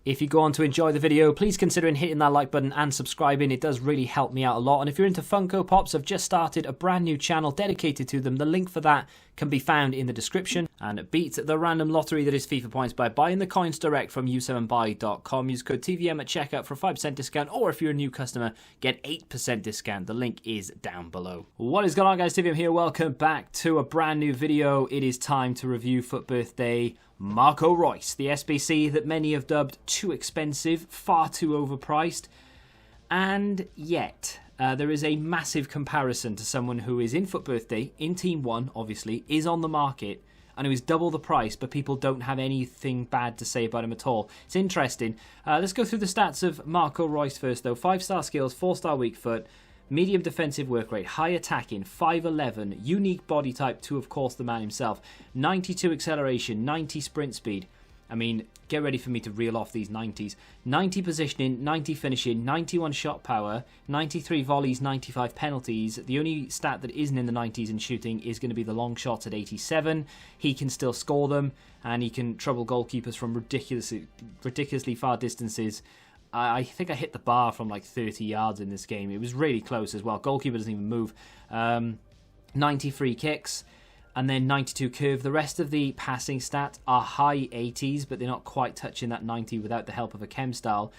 If you go on to enjoy the video, please consider hitting that like button and subscribing. It does really help me out a lot. And if you're into Funko Pops, I've just started a brand new channel dedicated to them. The link for that can be found in the description. And beat the random lottery that is FIFA points by buying the coins direct from u7buy.com. Use code TVM at checkout for a 5% discount, or if you're a new customer, get 8% discount. The link is down below. What is going on, guys? TVM here. Welcome back to a brand new video. It is time to review FUT Birthday Marco Reus, the SBC that many have dubbed too expensive, far too overpriced, and yet there is a massive comparison to someone who is in FUT Birthday, in Team 1 obviously, is on the market, and who is double the price, but people don't have anything bad to say about him at all. It's interesting. Let's go through the stats of Marco Reus first though. 5-star skills, 4-star weak foot, medium defensive work rate, high attacking, 5'11", unique body type to, of course, the man himself. 92 acceleration, 90 sprint speed. I mean, get ready for me to reel off these 90s. 90 positioning, 90 finishing, 91 shot power, 93 volleys, 95 penalties. The only stat that isn't in the 90s in shooting is going to be the long shots at 87. He can still score them, and he can trouble goalkeepers from ridiculously far distances. I think I hit the bar from like 30 yards in this game. It was really close as well. Goalkeeper doesn't even move. 90 free kicks and then 92 curve. The rest of the passing stats are high 80s, but they're not quite touching that 90 without the help of a chem style.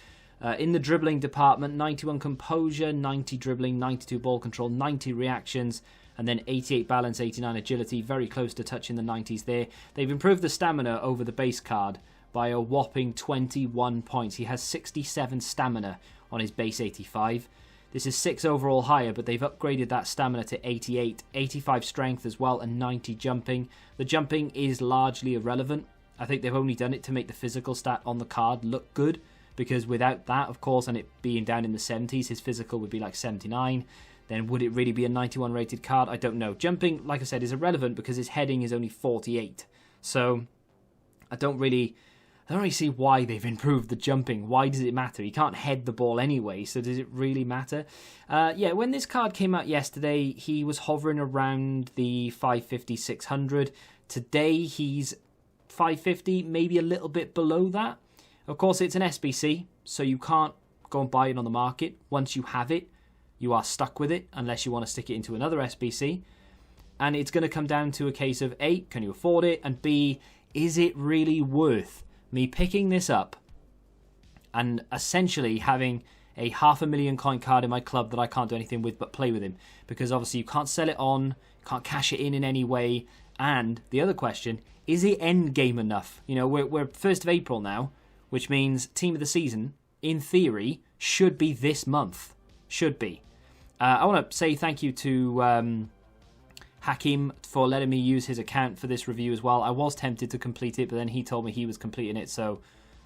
In the dribbling department, 91 composure, 90 dribbling, 92 ball control, 90 reactions, and then 88 balance, 89 agility. Very close to touching the 90s there. They've improved the stamina over the base card by a whopping 21 points. He has 67 stamina on his base 85. This is 6 overall higher, but they've upgraded that stamina to 88, 85 strength as well, and 90 jumping. The jumping is largely irrelevant. I think they've only done it to make the physical stat on the card look good, because without that, of course, and it being down in the 70s, his physical would be like 79. Then would it really be a 91 rated card? I don't know. Jumping, like I said, is irrelevant because his heading is only 48. So I don't really see why they've improved the jumping. Why does it matter? He can't head the ball anyway, so does it really matter? Yeah, when this card came out yesterday, he was hovering around the 550, 600. Today, he's 550, maybe a little bit below that. Of course, it's an SBC, so you can't go and buy it on the market. Once you have it, you are stuck with it, unless you want to stick it into another SBC. And it's going to come down to a case of A, can you afford it? And B, is it really worth me picking this up and essentially having a 500,000 coin card in my club that I can't do anything with but play with him? Because obviously you can't sell it on, can't cash it in any way. And the other question, is it end game enough? You know, we're 1st of April now, which means team of the season, in theory, should be this month. Should be. I want to say thank you to Hakim for letting me use his account for this review as well. I was tempted to complete it, but then he told me he was completing it, so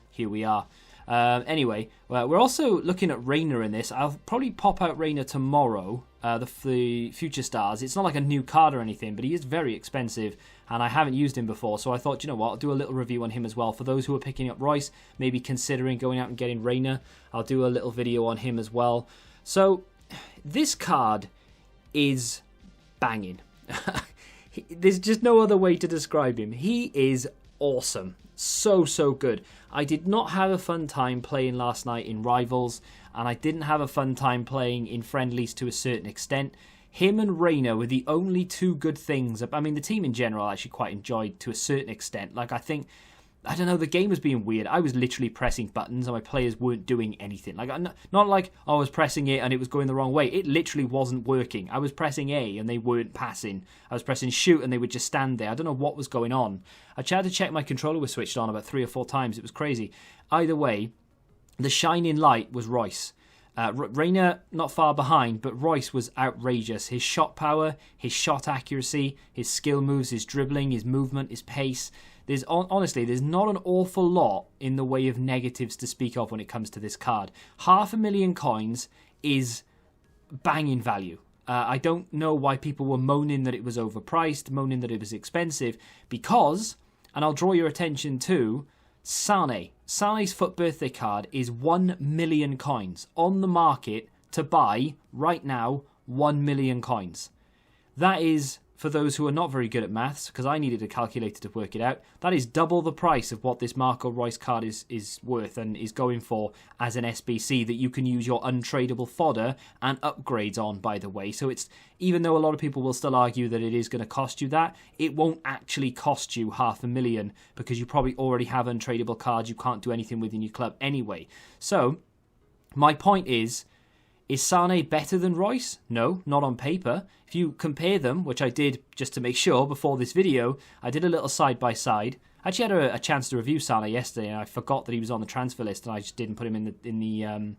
here we are. Anyway, we're also looking at Reina in this. I'll probably pop out Reina tomorrow, the Future Stars. It's not like a new card or anything, but he is very expensive, and I haven't used him before, so I thought, you know what, I'll do a little review on him as well. For those who are picking up Reus, maybe considering going out and getting Reina, I'll do a little video on him as well. So, this card is banging. There's just no other way to describe him. He is awesome. So good. I did not have a fun time playing last night in Rivals, and I didn't have a fun time playing in Friendlies to a certain extent. Him and Reina were the only two good things. I mean, the team in general I actually quite enjoyed to a certain extent. Like, I don't know, the game was being weird. I was literally pressing buttons and my players weren't doing anything. Like, not like I was pressing it and it was going the wrong way. It literally wasn't working. I was pressing A and they weren't passing. I was pressing shoot and they would just stand there. I don't know what was going on. I tried to check my controller was switched on about 3 or 4 times. It was crazy. Either way, the shining light was Reus. Reina not far behind, but Reus was outrageous. His shot power, his shot accuracy, his skill moves, his dribbling, his movement, his pace. Honestly, there's not an awful lot in the way of negatives to speak of when it comes to this card. 500,000 coins is banging value. I don't know why people were moaning that it was overpriced, moaning that it was expensive, because, and I'll draw your attention to, Sane. Sane's FUT Birthday card is 1 million coins on the market to buy, right now, 1 million coins. That is, for those who are not very good at maths, because I needed a calculator to work it out, that is double the price of what this Marco Reus card is worth and is going for as an SBC that you can use your untradeable fodder and upgrades on, by the way. So it's, even though a lot of people will still argue that it is going to cost you that, it won't actually cost you $500,000 because you probably already have untradeable cards you can't do anything with in your club anyway. So my point is Sane better than Reus? No, not on paper. If you compare them, which I did just to make sure before this video, I did a little side-by-side. I actually had a chance to review Sane yesterday, and I forgot that he was on the transfer list, and I just didn't put him in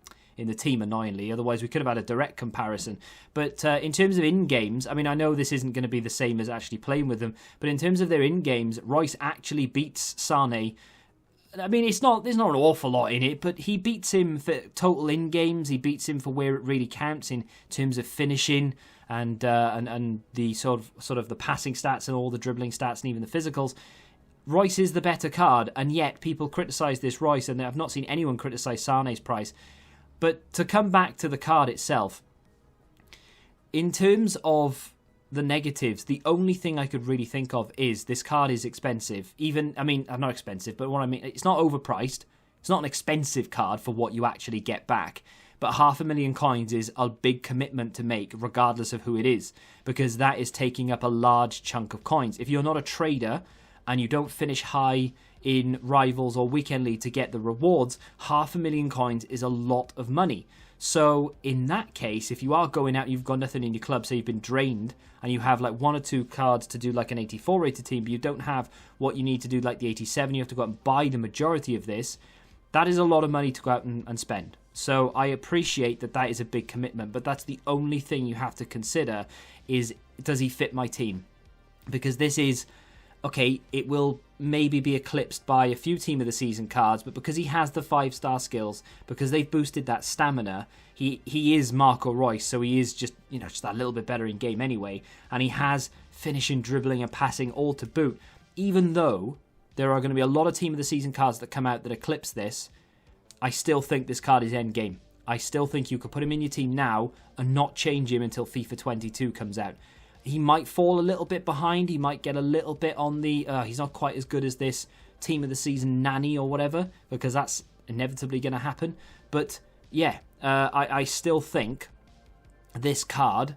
the team, annoyingly. Otherwise, we could have had a direct comparison. But in terms of in-games, I mean, I know this isn't going to be the same as actually playing with them, but in terms of their in-games, Reus actually beats Sane. I mean, there's not an awful lot in it, but he beats him for total in-games. He beats him for where it really counts in terms of finishing and the sort of the passing stats and all the dribbling stats and even the physicals. Reus is the better card, and yet people criticise this Reus, and I've not seen anyone criticise Sane's price. But to come back to the card itself, in terms of the negatives, the only thing I could really think of is this card is expensive. Even, I mean, not expensive, but what I mean, it's not overpriced. It's not an expensive card for what you actually get back. But 500,000 coins is a big commitment to make, regardless of who it is, because that is taking up a large chunk of coins. If you're not a trader and you don't finish high in Rivals or Weekend League to get the rewards, 500,000 coins is a lot of money. So in that case, if you are going out, you've got nothing in your club, so you've been drained, and you have like 1 or 2 cards to do like an 84 rated team, but you don't have what you need to do like the 87, you have to go out and buy the majority of this, that is a lot of money to go out and spend. So I appreciate that that is a big commitment, but that's the only thing you have to consider is, does he fit my team? Because this is, okay, it will maybe be eclipsed by a few Team of the Season cards, but because he has the 5-star skills, because they've boosted that stamina, he is Marco Reus, so he is just, you know, just that little bit better in game anyway, and he has finishing, dribbling, and passing all to boot. Even though there are going to be a lot of Team of the Season cards that come out that eclipse this, I still think this card is end game. I still think you could put him in your team now and not change him until FIFA 22 comes out. He might fall a little bit behind. He might get a little bit on the... he's not quite as good as this Team of the Season nanny or whatever, because that's inevitably going to happen. But yeah, I still think this card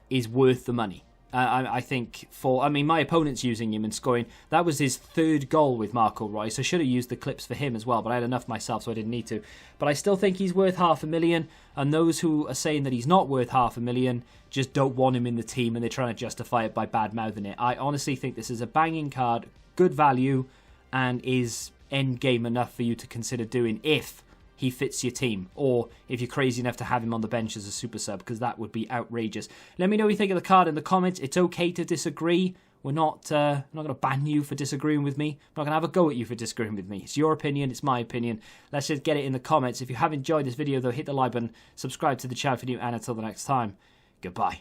is worth the money. I think for... I mean, my opponent's using him and scoring. That was his 3rd goal with Marco Reus. I should have used the clips for him as well, but I had enough myself, so I didn't need to. But I still think he's worth 500,000, and those who are saying that he's not worth 500,000 just don't want him in the team, and they're trying to justify it by bad-mouthing it. I honestly think this is a banging card, good value, and is end game enough for you to consider doing if he fits your team, or if you're crazy enough to have him on the bench as a super sub, because that would be outrageous. Let me know what you think of the card in the comments. It's okay to disagree. We're not going to ban you for disagreeing with me. I'm not going to have a go at you for disagreeing with me. It's your opinion, it's my opinion. Let's just get it in the comments. If you have enjoyed this video, though, hit the like button, subscribe to the channel for new, and until the next time, goodbye.